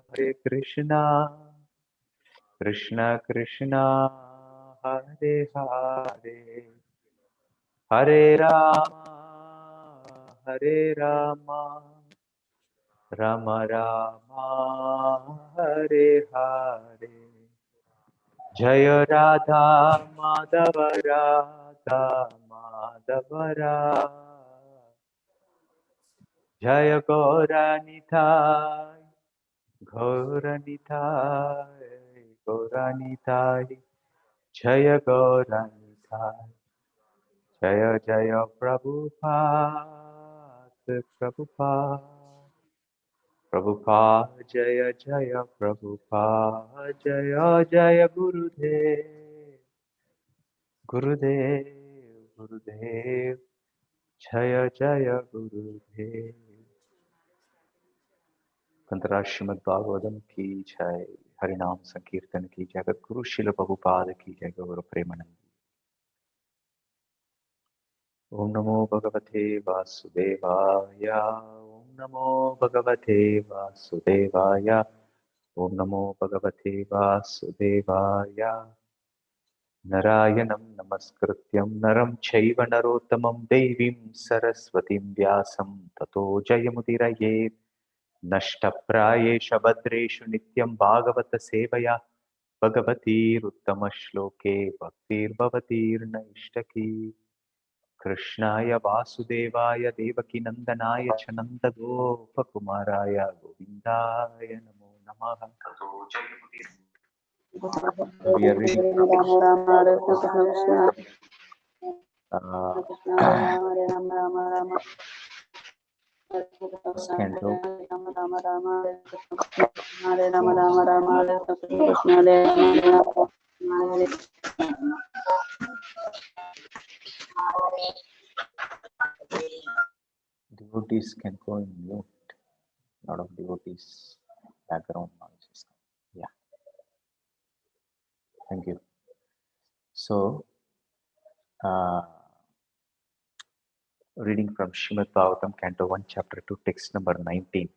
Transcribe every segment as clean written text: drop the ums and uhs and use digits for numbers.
Hare Krishna, Krishna Krishna, Hare Hare, Hare Rama, Hare Rama, Rama Rama, Hare Hare. Jaya Radha Madhava Radha Madhava, Jaya Gauranitai, Gauranitai, Gauranitai, Jaya Gauranitai, Jaya Jaya Prabhupada, Prabhupada, Prabhupada, Jaya Jaya Prabhupada, Jaya Jaya Gurudev, Gurudev, Gurudev, Jaya Jaya Gurudev. Kantara Srimad Bhagavatam ki jai, Harinam Sankirtan ki jai, Guru Srila Prabhupada ki jai, Guru Premanandi. Om Namo Bhagavate Vasudevaya, Om Namo Bhagavate Vasudevaya, Om Namo Bhagavate Vasudevaya. Narayanam Namaskrityam Naram Chaiva Narottamam Devim Saraswatim Vyasam Tato Jayamudiraye Nashtaprayesha Bhadreshu Nityam Bhagavata Sevaya Bhagavatir Uttama-shloke Bhaktir Bhavatir Naishtaki Krishnaya Vasudevaya Devaki Nandanaya Chananda Gopa Kumaraya Govindaya Namo Namaha. We are reading from Canto. Devotees can go in mute. A lot of devotees background noises. Yeah. Thank you. So, reading from Srimad Bhagavatam, Canto 1, Chapter 2, text number 19.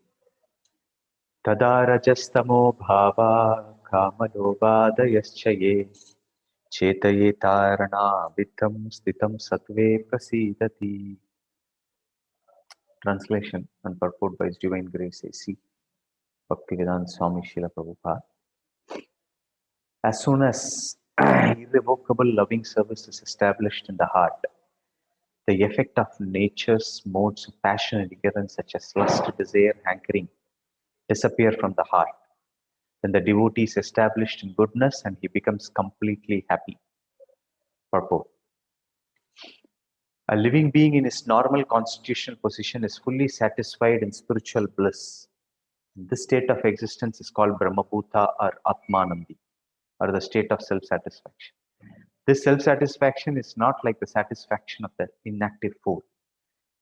Tada rajastamo bhava kamalobhadayascha chetaye tarana vitam stitam sattve prasidati. Translation and purport by His Divine Grace A.C. Bhaktivedanta Swami Srila Prabhupada. As soon as irrevocable loving service is established in the heart, the effect of nature's modes of passion and ignorance such as lust, desire, hankering disappear from the heart. Then the devotee is established in goodness and he becomes completely happy. Purport. A living being in his normal constitutional position is fully satisfied in spiritual bliss. This state of existence is called Brahmabhuta or Atmanandi, or the state of self-satisfaction. This self-satisfaction is not like the satisfaction of the inactive fool.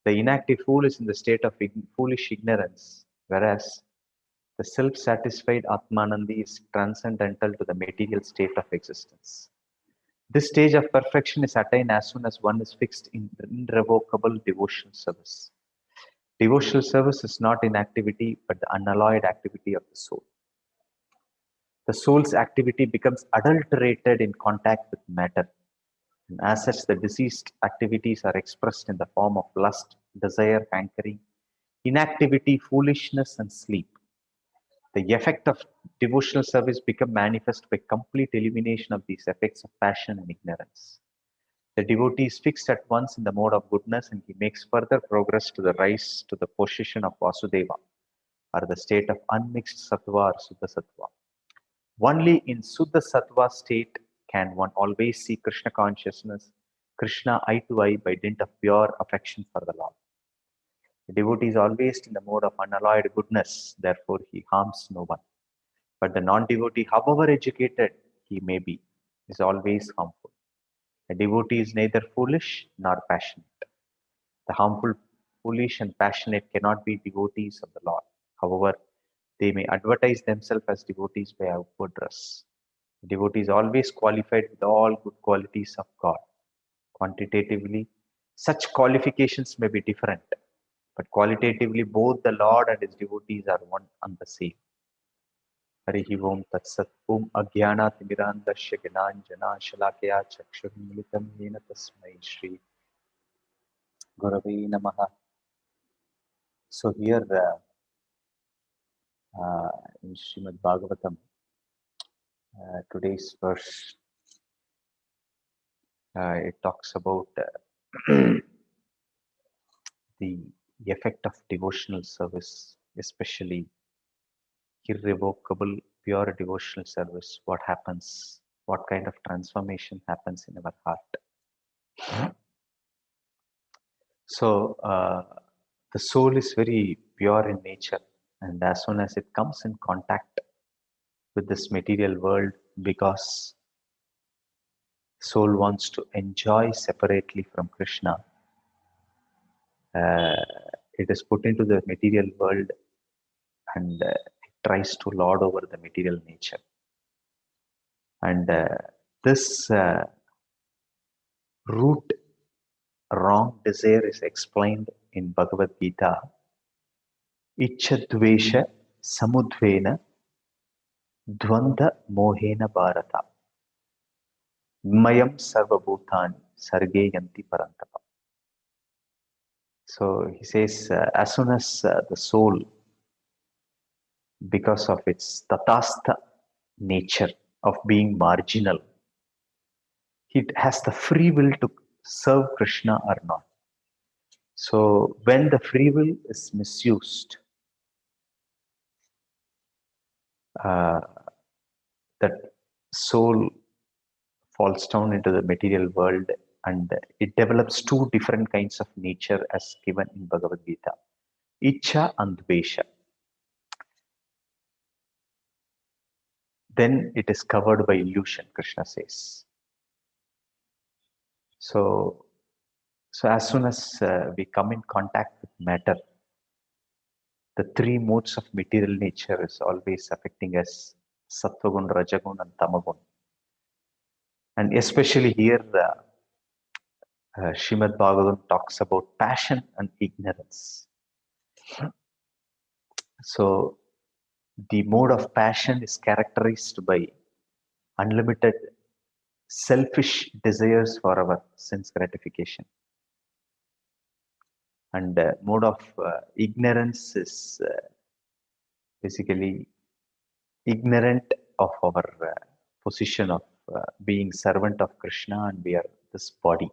The inactive fool is in the state of foolish ignorance, whereas the self-satisfied Atmanandi is transcendental to the material state of existence. This stage of perfection is attained as soon as one is fixed in irrevocable devotional service. Devotional service is not inactivity, but the unalloyed activity of the soul. The soul's activity becomes adulterated in contact with matter. And as such, the deceased activities are expressed in the form of lust, desire, hankering, inactivity, foolishness, and sleep. The effect of devotional service becomes manifest by complete elimination of these effects of passion and ignorance. The devotee is fixed at once in the mode of goodness and he makes further progress to the rise to the position of Vasudeva, or the state of unmixed sattva or Suddha sattva. Only in Suddha sattva state can one always see Krishna consciousness, Krishna eye to eye by dint of pure affection for the Lord. The devotee is always in the mode of unalloyed goodness, therefore he harms no one. But the non-devotee, however educated he may be, is always harmful. A devotee is neither foolish nor passionate. The harmful, foolish, and passionate cannot be devotees of the Lord. However, they may advertise themselves as devotees by outward dress. The devotee is always qualified with all good qualities of God. Quantitatively, such qualifications may be different, but qualitatively, both the Lord and his devotees are one and the same. हरिः ओं तत्सत् ॐ अज्ञानातिमिरान्धस्य ज्ञानाञ्जनाशलाकया चक्षुर्मिलितं येन तस्मै श्री गुरवे नमः. So here in Srimad Bhagavatam, today's verse, it talks about the effect of devotional service, especially irrevocable, pure devotional service. What happens? What kind of transformation happens in our heart? So the soul is very pure in nature, and as soon as it comes in contact with this material world, because soul wants to enjoy separately from Krishna, it is put into the material world and it tries to lord over the material nature. And this root wrong desire is explained in Bhagavad Gita. Ichchadvesha samudvena dvanda mohena bharata mayam sarvabhutani sarge yanti parantapa. So he says, as soon as the soul, because of its tatastha nature of being marginal, it has the free will to serve Krishna or not. So when the free will is misused, that soul falls down into the material world and it develops two different kinds of nature as given in Bhagavad Gita. Icha and Dvesha. Then it is covered by illusion, Krishna says. So as soon as we come in contact with matter, the three modes of material nature is always affecting us: Sattvagun, Rajagun, and Tamagun. And especially here, Srimad Bhagavatam talks about passion and ignorance. So the mode of passion is characterized by unlimited selfish desires for our sense gratification. And mode of ignorance is basically ignorant of our position of being servant of Krishna, and we are this body.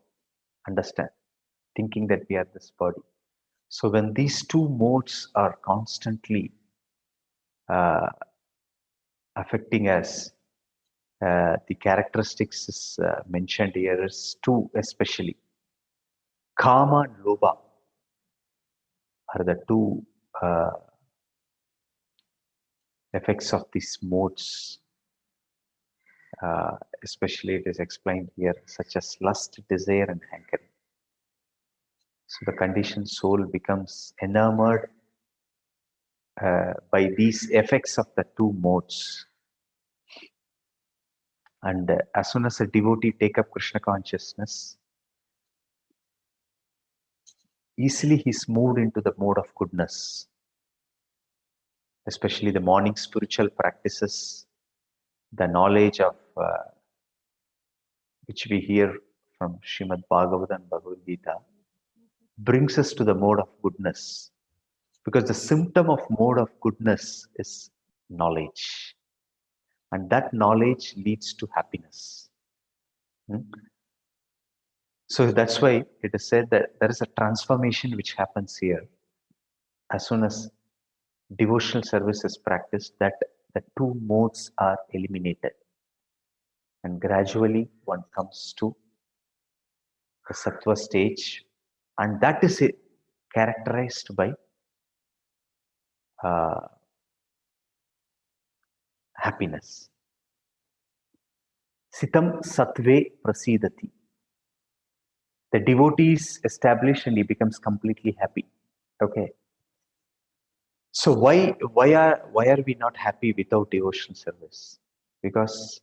Understand? Thinking that we are this body. So when these two modes are constantly affecting us, the characteristics is mentioned here is two especially. Kama and Lobha are the two effects of these modes. Especially it is explained here, such as lust, desire, and hankering. So the conditioned soul becomes enamored by these effects of the two modes. And as soon as a devotee take up Krishna consciousness, easily he's moved into the mode of goodness. Especially the morning spiritual practices, the knowledge of which we hear from Srimad Bhagavatam and Bhagavad Gita, brings us to the mode of goodness. Because the symptom of mode of goodness is knowledge. And that knowledge leads to happiness. So that's why it is said that there is a transformation which happens here. As soon as devotional service is practiced, that the two modes are eliminated. And gradually one comes to the sattva stage. And that is characterized by happiness. Sitam sattve prasidati. The devotee is established and he becomes completely happy. Okay. So why are we not happy without devotional service? Because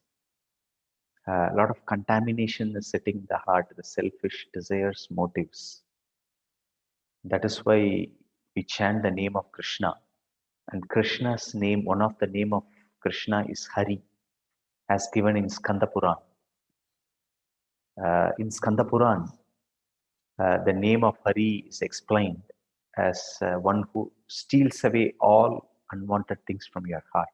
a lot of contamination is sitting in the heart, the selfish desires, motives. That is why we chant the name of Krishna. And Krishna's name, one of the name of Krishna is Hari, as given in Skanda Puran. In Skanda Puran, the name of Hari is explained as one who steals away all unwanted things from your heart.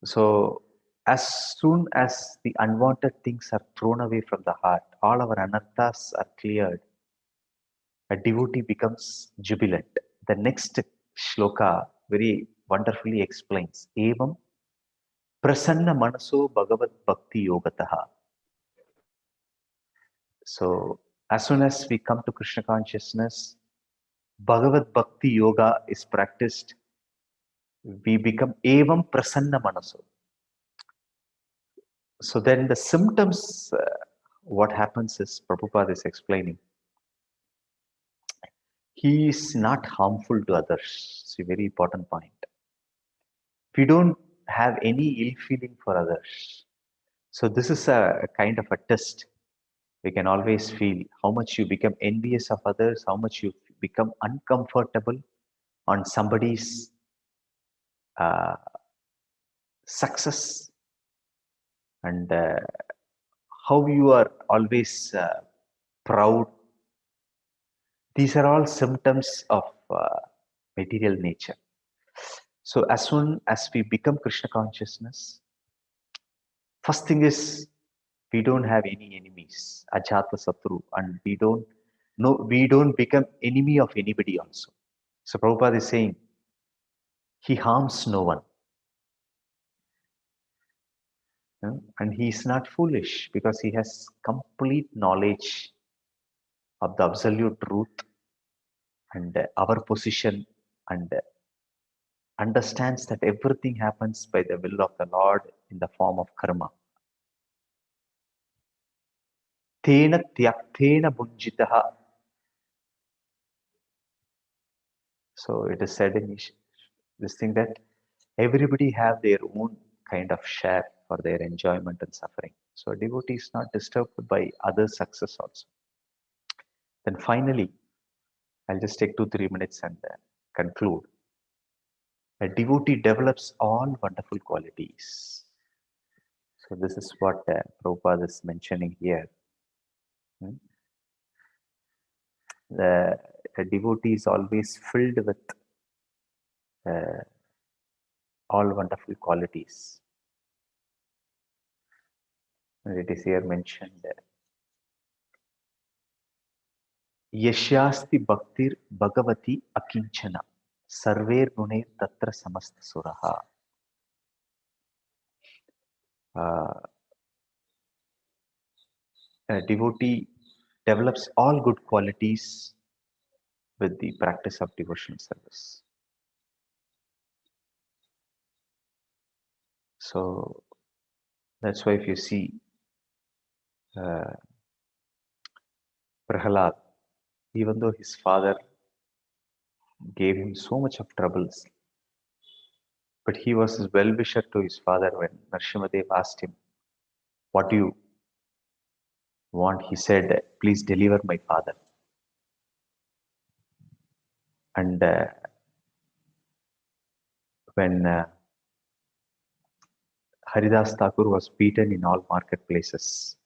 So, as soon as the unwanted things are thrown away from the heart, all our anarthas are cleared, a devotee becomes jubilant. The next shloka very wonderfully explains, Evam prasanna manaso bhagavat bhakti yogataha. So, as soon as we come to Krishna consciousness, Bhagavad Bhakti Yoga is practiced, we become Evam Prasanna Manaso. So then the symptoms, what happens is, Prabhupada is explaining, he is not harmful to others. It's a very important point. We don't have any ill feeling for others. So this is a kind of a test. We can always feel how much you become envious of others, how much you become uncomfortable on somebody's success, and how you are always proud. These are all symptoms of material nature. So as soon as we become Krishna consciousness, first thing is we don't have any enemies, ajata satru, and we don't become enemy of anybody also. So Prabhupada is saying he harms no one. And he is not foolish because he has complete knowledge of the absolute truth and our position, and understands that everything happens by the will of the Lord in the form of karma. Tena tyaktena bunjitaha. So it is said in this thing that everybody have their own kind of share for their enjoyment and suffering. So a devotee is not disturbed by other success also. Then finally, I'll just take 2-3 minutes and conclude. A devotee develops all wonderful qualities. So this is what Prabhupada is mentioning here. The devotee is always filled with all wonderful qualities. And it is here mentioned, Yashyasti bhaktir bhagavati akinchana sarver gunair tatra samasta suraha. A devotee develops all good qualities with the practice of devotional service. So that's why if you see Prahalad, even though his father gave him so much of troubles, but he was his well-wisher to his father. When Nrsimhadev asked him, what do you want? He said, please deliver my father. And when Haridas Thakur was beaten in all marketplaces,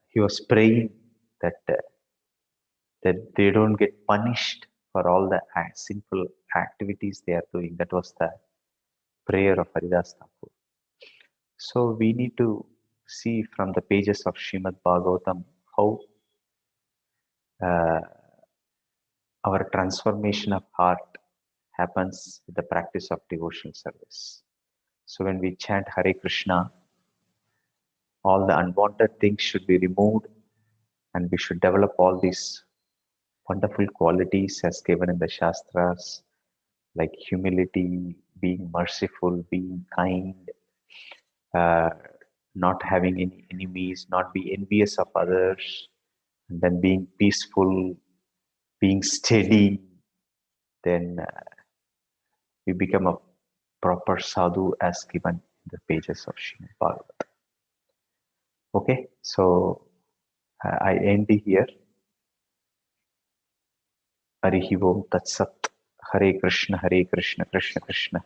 he was praying that they don't get punished for all the sinful activities they are doing. That was the prayer of Haridas Thakur. So we need to see from the pages of Srimad Bhagavatam how our transformation of heart happens with the practice of devotional service. So when we chant Hare Krishna, all the unwanted things should be removed, and we should develop all these wonderful qualities as given in the Shastras, like humility, being merciful, being kind, not having any enemies, not be envious of others, and then being peaceful, being steady. Then we become a proper sadhu as given in the pages of Srimad Bhagavatam. Okay, so I end here. Harihi Om Tat Sat. Hare Krishna, Krishna Krishna,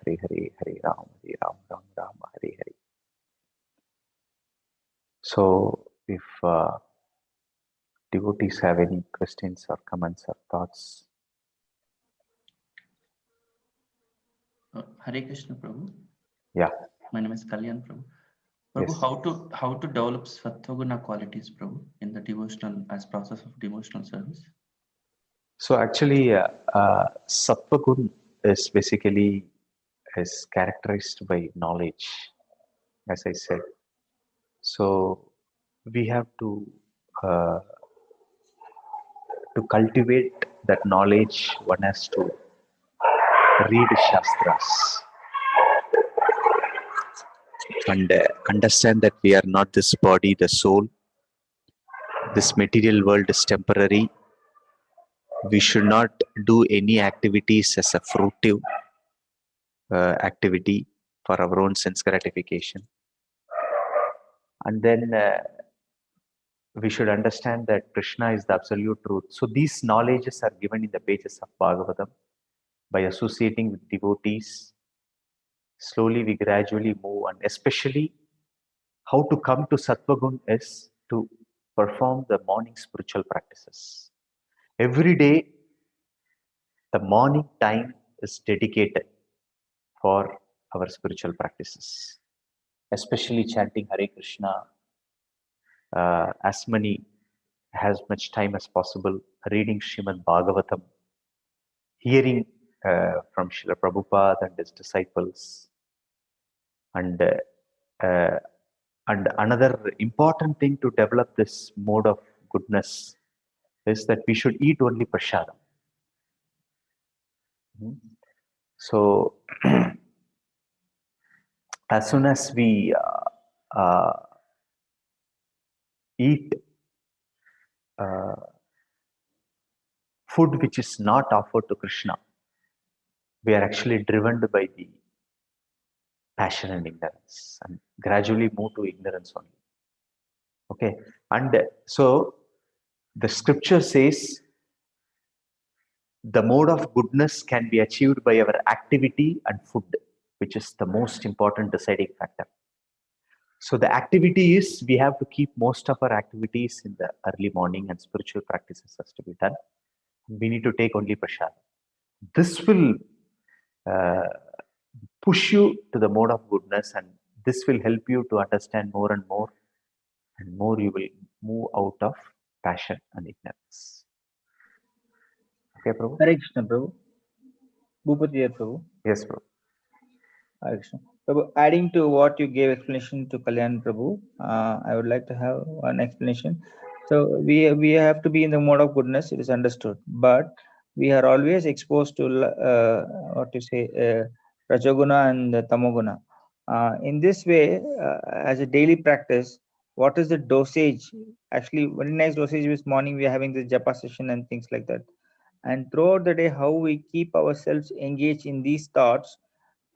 Hare Hare, Hare Ram, Ram Ram, Hare Hare. So, if devotees have any questions or comments or thoughts. Hare Krishna, Prabhu. Yeah. My name is Kalyan, Prabhu. Prabhu, Yes. how to develop Sattva-guna qualities, Prabhu, in the devotional, as process of devotional service? So actually, Sattva Gun is basically is characterized by knowledge, as I said. So we have to cultivate that knowledge. One has to read Shastras and understand that we are not this body, the soul. This material world is temporary. We should not do any activities as a fruitive activity for our own sense gratification. And then we should understand that Krishna is the absolute truth. So these knowledges are given in the pages of Bhagavatam. By associating with devotees, slowly we gradually move, and especially how to come to Sattva Gun is to perform the morning spiritual practices. Every day, the morning time is dedicated for our spiritual practices, especially chanting Hare Krishna, as much time as possible, reading Srimad Bhagavatam, hearing from Srila Prabhupada and his disciples, and another important thing to develop this mode of goodness is that we should eat only prasadam. So as soon as we eat food which is not offered to Krishna, we are actually driven by the passion and ignorance, and gradually move to ignorance only. Okay, and so the scripture says the mode of goodness can be achieved by our activity and food, which is the most important deciding factor. So the activity is we have to keep most of our activities in the early morning, and spiritual practices has to be done. We need to take only prasad. This will push you to the mode of goodness, and this will help you to understand more and more, and more you will move out of passion and ignorance. Okay, Prabhu? Hare Krishna, Prabhu. Bhupati, Prabhu. Yes, Prabhu. Hare Krishna. Prabhu, adding to what you gave explanation to Kalyan, Prabhu, I would like to have one explanation. So we have to be in the mode of goodness, it is understood, but we are always exposed to Rajoguna and Tamoguna. In this way, as a daily practice, what is the dosage? Actually, very nice dosage this morning. We are having the japa session and things like that. And throughout the day, how we keep ourselves engaged in these thoughts,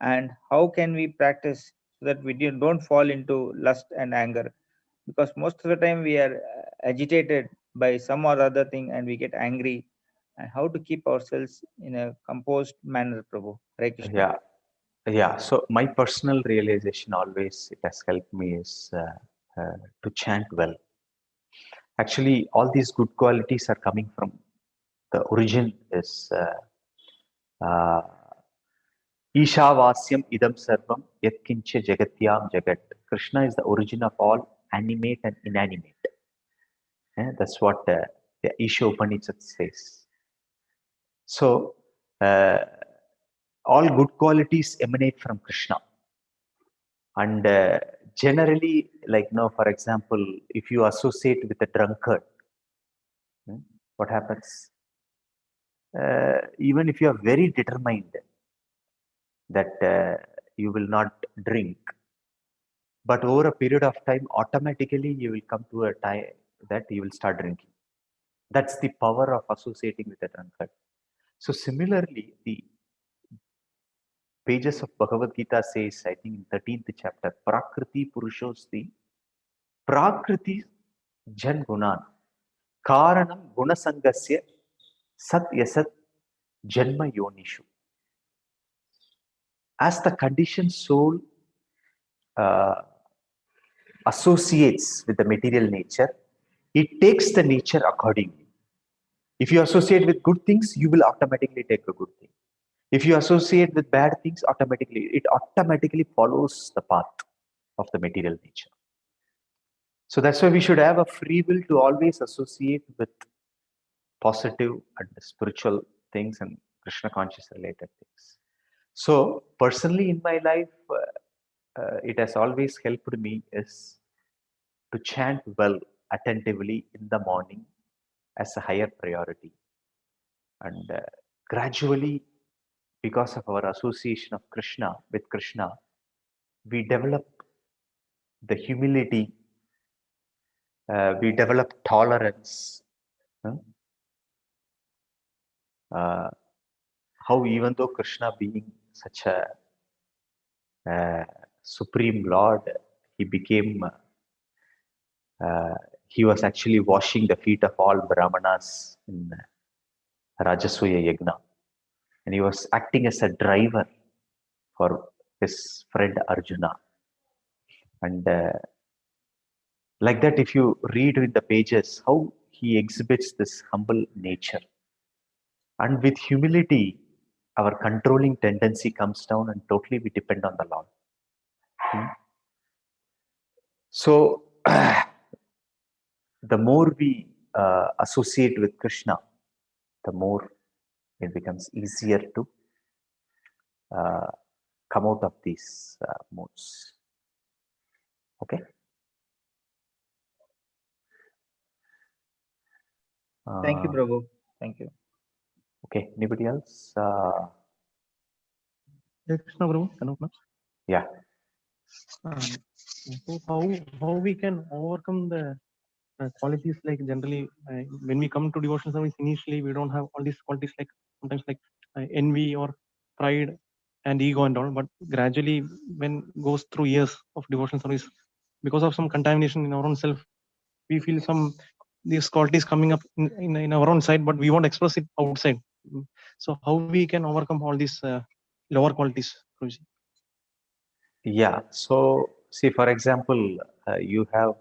and how can we practice so that we don't fall into lust and anger, because most of the time we are agitated by some or other thing and we get angry, and how to keep ourselves in a composed manner, Prabhu. Hare Krishna. Yeah. So my personal realization always it has helped me is to chant well. Actually, all these good qualities are coming from the origin is Ishavasyam idam sarvam yatkincha jagatyam jagat. Krishna is the origin of all animate and inanimate. That's what the Isha Upanishad says. So, all good qualities emanate from Krishna. And generally, like, for example, if you associate with a drunkard, what happens? Even if you are very determined that you will not drink, but over a period of time, automatically you will come to a time that you will start drinking. That's the power of associating with a drunkard. So similarly, the pages of Bhagavad Gita says, I think in 13th chapter, Prakriti Purushosti, Prakriti Jan Gunan, Karanam Gunasangasya Sat Yasat Janma Yonishu. as the conditioned soul associates with the material nature, it takes the nature accordingly. If you associate with good things, you will automatically take a good thing. If you associate with bad things, it automatically follows the path of the material nature. So that's why we should have a free will to always associate with positive and spiritual things and Krishna conscious related things. So personally in my life, it has always helped me is to chant well attentively in the morning as a higher priority. And gradually, because of our association of Krishna with Krishna, we develop the humility, we develop tolerance. How even though Krishna being such a supreme Lord, he became, he was actually washing the feet of all Brahmanas in Rajasuya Yagna. And he was acting as a driver for his friend Arjuna. And like that, if you read in the pages, how he exhibits this humble nature. And with humility, our controlling tendency comes down and totally we depend on the Lord. So, the more we associate with Krishna, the more it becomes easier to come out of these modes. Okay? Thank you, Prabhu. Thank you. Okay, anybody else? Krishna Prabhu, Yeah. So how we can overcome the qualities like generally when we come to devotional service initially we don't have all these qualities like sometimes like envy or pride and ego and all, but gradually when goes through years of devotional service, because of some contamination in our own self, we feel some these qualities coming up in our own side, but we won't express it outside. So how we can overcome all these lower qualities, Prabhuji? Yeah. So, see, for example, you have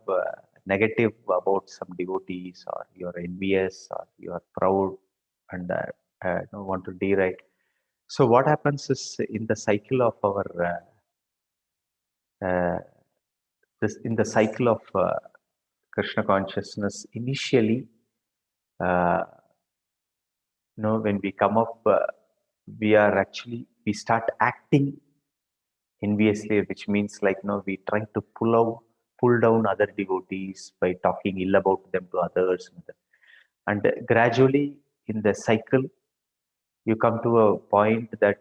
negative about some devotees, or you're envious, or you're proud, and don't want to deride. So, what happens is in the cycle of our in the cycle of Krishna consciousness, initially, when we come up, we start acting enviously, which means like, we try to pull down other devotees by talking ill about them to others. And gradually in the cycle, you come to a point that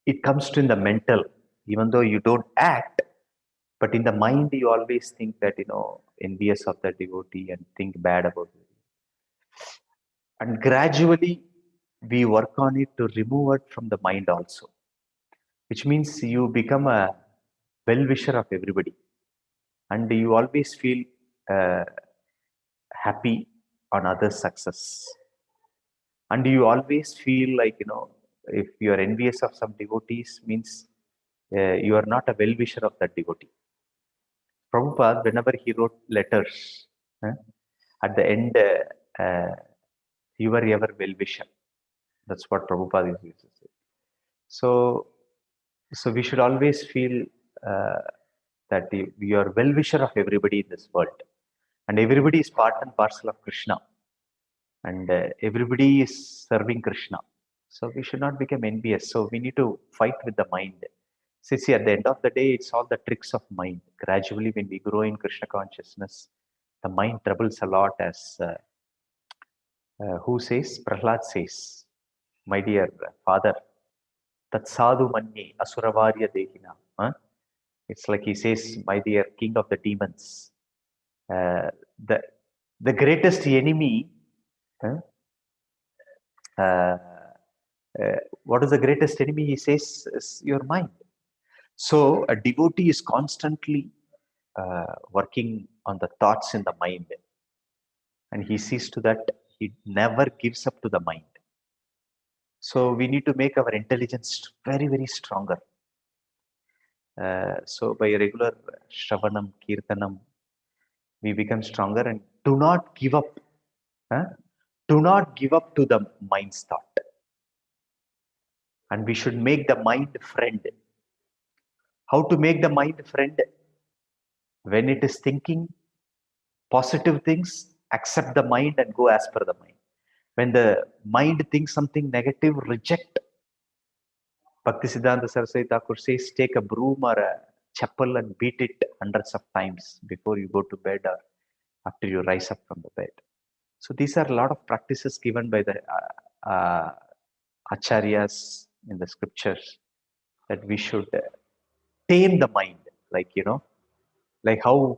it comes to in the mental, even though you don't act, but in the mind, you always think that, envious of the devotee and think bad about it. And gradually we work on it to remove it from the mind also, which means you become a well-wisher of everybody, and you always feel happy on others' success, and you always feel like, if you are envious of some devotees, means you are not a well-wisher of that devotee. Prabhupada, whenever he wrote letters, at the end, you are ever well-wisher. That's what Prabhupada used to say. So we should always feel that we are well-wisher of everybody in this world, and everybody is part and parcel of Krishna, and everybody is serving Krishna. So we should not become envious. So we need to fight with the mind. See, at the end of the day, it's all the tricks of mind. Gradually, when we grow in Krishna consciousness, the mind troubles a lot, as who says? Prahlad says, my dear father, Tat sadhu manye asuravarya dehina. It's like he says, my dear king of the demons, the greatest enemy, what is the greatest enemy? He says, is your mind. So a devotee is constantly working on the thoughts in the mind, and he sees to that he never gives up to the mind. So we need to make our intelligence very, very stronger. So by regular Shravanam, Kirtanam, we become stronger, and do not give up. Do not give up to the mind's thought. And we should make the mind friend. How to make the mind friend? When it is thinking positive things, accept the mind and go as per the mind. When the mind thinks something negative, reject. Bhaktisiddhanta Saraswati Thakur says, take a broom or a chappal and beat it hundreds of times before you go to bed or after you rise up from the bed. So these are a lot of practices given by the acharyas in the scriptures, that we should tame the mind, like how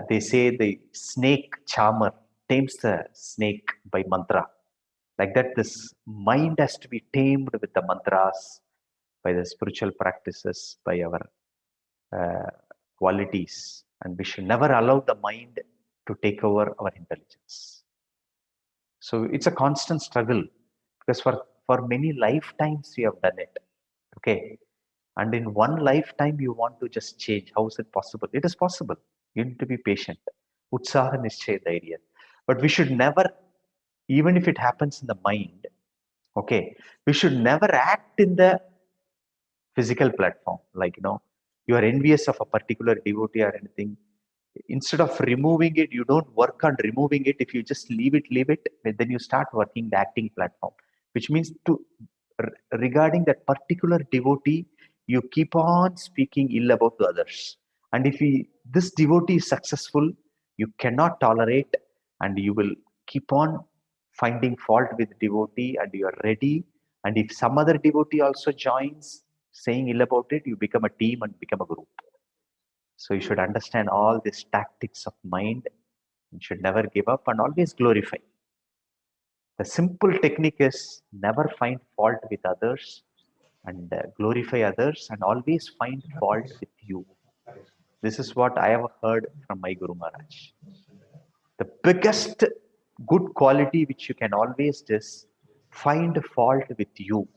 they say the snake charmer tames the snake by mantra. Like that, this mind has to be tamed with the mantras, by the spiritual practices, by our qualities, and we should never allow the mind to take over our intelligence. So it's a constant struggle, because for many lifetimes we have done it. Okay. And in one lifetime you want to just change. How is it possible? It is possible. You need to be patient. Utsaha nischaya dhairya. But we should never, even if it happens in the mind, okay, we should never act in the physical platform. Like, you are envious of a particular devotee or anything. Instead of removing it, you don't work on removing it. If you just leave it, then you start working the acting platform, which means regarding that particular devotee, you keep on speaking ill about the others. And if this devotee is successful, you cannot tolerate, and you will keep on finding fault with the devotee, and you are ready. And if some other devotee also joins saying ill about it, you become a team and become a group. So you should understand all these tactics of mind. You should never give up and always glorify. The simple technique is never find fault with others, and glorify others, and always find fault with you. This is what I have heard from my Guru Maharaj. The biggest good quality which you can always do is find fault with you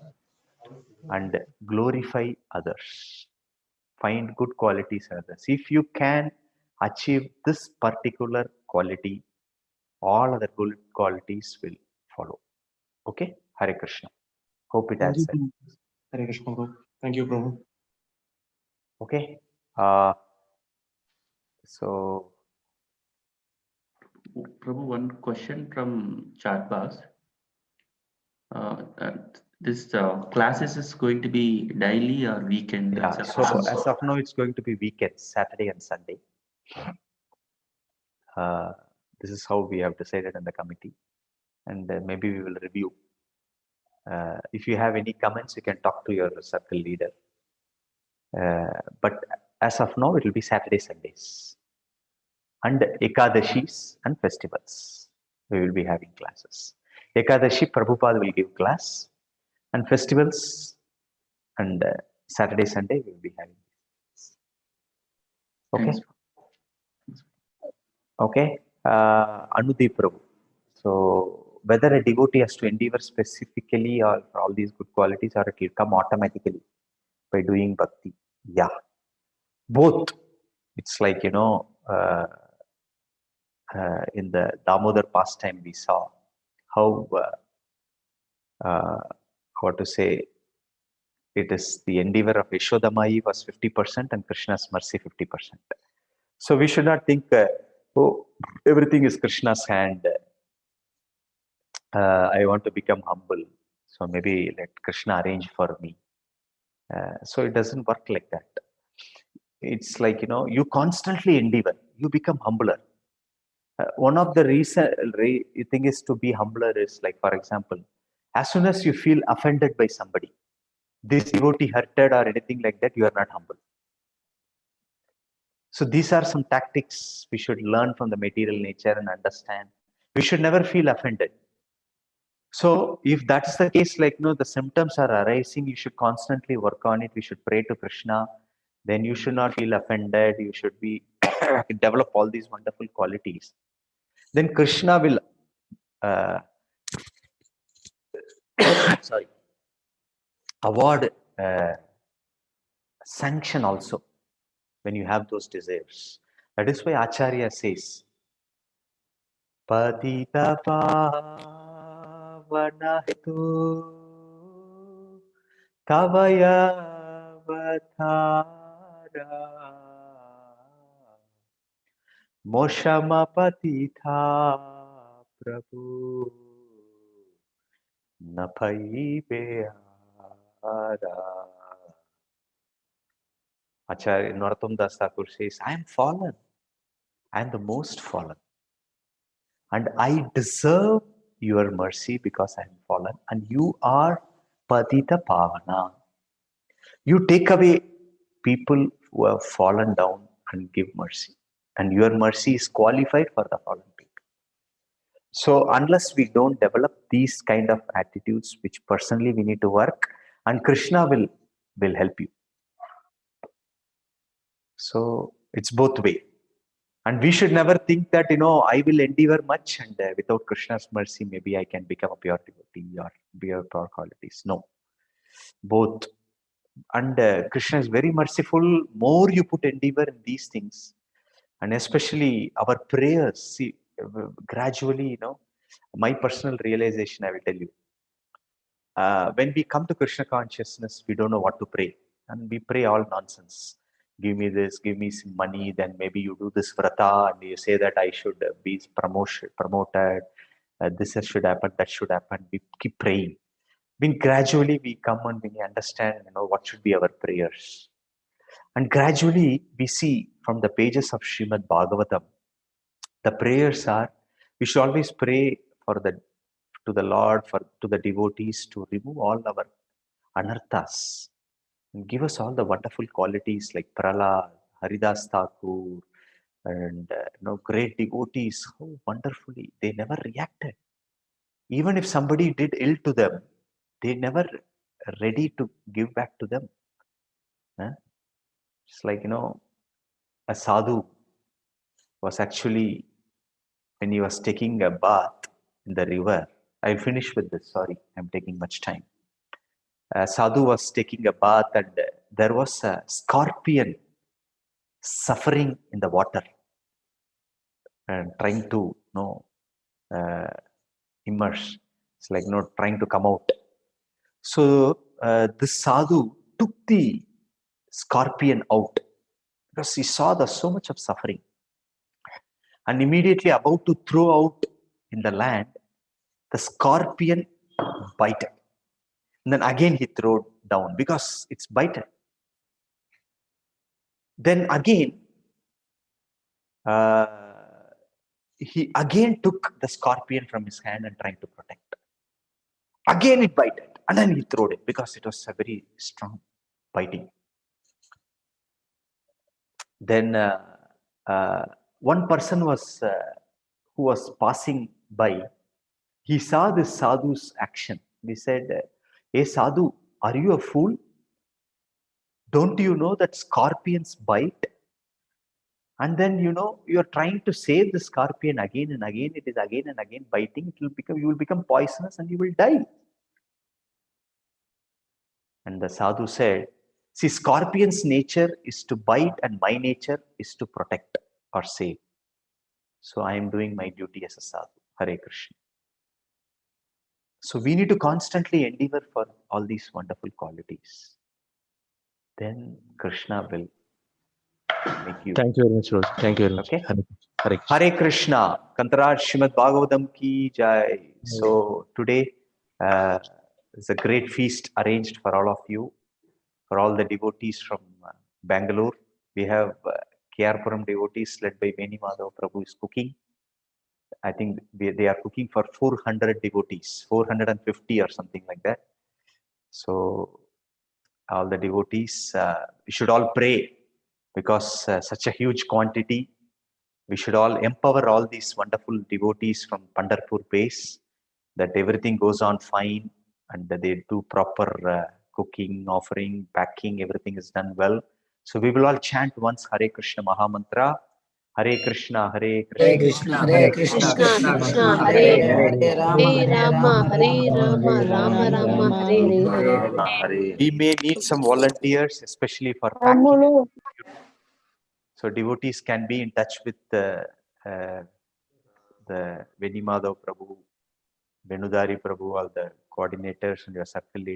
and glorify others. Find good qualities in others. If you can achieve this particular quality, all other good qualities will follow. Okay? Hare Krishna. Hope it Thank you, answered. Hare Krishna, Prabhu. Thank you, Prabhu. Okay. So, Prabhu, one question from chat box. This classes is going to be daily or weekend? yeah, so as of now, it's going to be weekends, Saturday and Sunday. This is how we have decided in the committee, and maybe we will review. If you have any comments, you can talk to your circle leader. But as of now, it will be Saturday, Sundays, and Ekadashis and festivals. We will be having classes. Ekadashi, Prabhupada will give class, and festivals and Saturday, Sunday we will be having. Okay. Thanks. Okay. Anudeep Prabhu. So whether a devotee has to endeavor specifically or for all these good qualities, or it will come automatically by doing bhakti. Yeah. Both. It's like, in the Damodar pastime, we saw how, what to say, it is the endeavor of Yashodamai was 50% and Krishna's mercy 50%. So we should not think, oh, everything is Krishna's hand. I want to become humble. So maybe let Krishna arrange for me. So it doesn't work like that. It's like, you constantly endeavor, you become humbler. One of the thing is to be humbler is like, for example, as soon as you feel offended by somebody, this devotee hurted or anything like that, you are not humble. So these are some tactics we should learn from the material nature and understand. We should never feel offended. So if that's the case, like, the symptoms are arising, you should constantly work on it. We should pray to Krishna. Then you should not feel offended. You should be develop all these wonderful qualities. Then Krishna will sorry, award sanction also when you have those desires. That is why Acharya says, Patita pavanahtu tavaya vatara moshamapatitha prabhu napaibeara. Acharya Narottam Das Thakur says, I am fallen. I am the most fallen. And I deserve your mercy because I am fallen. And you are Patita Pavana. You take away people who have fallen down and give mercy. And your mercy is qualified for the fallen people. So unless we don't develop these kind of attitudes, which personally we need to work, and Krishna will help you. So it's both way. And we should never think that, I will endeavor much and without Krishna's mercy, maybe I can become a pure devotee or pure qualities. No, both. And Krishna is very merciful. More you put endeavor in these things, and especially our prayers. See, gradually, my personal realization, I will tell you. When we come to Krishna consciousness, we don't know what to pray. And we pray all nonsense. Give me this, give me some money, then maybe you do this vrata and you say that I should be promoted, this should happen, that should happen. We keep praying. Then gradually we come and we understand, what should be our prayers. And gradually we see from the pages of Srimad Bhagavatam, the prayers are, we should always pray to the Lord, to the devotees to remove all our anarthas and give us all the wonderful qualities like Prahlad, Haridas Thakur, and great devotees. How wonderfully they never reacted. Even if somebody did ill to them, they never ready to give back to them. It's like a sadhu was actually, when he was taking a bath in the river. I'll finish with this. Sorry, I'm taking much time. Sadhu was taking a bath and there was a scorpion suffering in the water and trying to immerse. It's like trying to come out. So this sadhu took the scorpion out because he saw so much of suffering, and immediately about to throw out in the land, the scorpion bited. And then again he threw down because it's bited. Then again, he again took the scorpion from his hand and tried to protect. Again it bited, and then he threw it because it was a very strong biting. Then one person who was passing by, he saw this sadhu's action. He said, "Hey sadhu, are you a fool? Don't you know that scorpions bite? And then you're trying to save the scorpion again and again. It is again and again biting. You will become poisonous and you will die." And the sadhu said, "See, scorpion's nature is to bite and my nature is to protect or save. So I am doing my duty as a sadhu. Hare Krishna." So we need to constantly endeavor for all these wonderful qualities. Then Krishna will make you. Thank you very much, Rose. Thank you very much. Okay. Hare Krishna. Hare Krishna. Kantaraj Srimad Bhagavatam ki jai. So today is a great feast arranged for all of you, for all the devotees from Bangalore. We have K.R.Puram devotees led by Veni Madhava Prabhu is cooking. I think they are cooking for 400 devotees, 450 or something like that. So all the devotees, we should all pray because such a huge quantity. We should all empower all these wonderful devotees from Pandharpur base, that everything goes on fine and that they do proper cooking, offering, packing, everything is done well. So we will all chant once Hare Krishna Mahamantra. Hare Krishna, Hare Hare Krishna, Krishna, Hare Krishna, Krishna Krishna, Hare Hare, Hare Rama, Hare Rama, Rama Rama, Hare Hare. We may need some volunteers, especially for packing. So devotees can be in touch with the Veni Madhav Prabhu, Venudari Prabhu, all the coordinators and your circle leaders.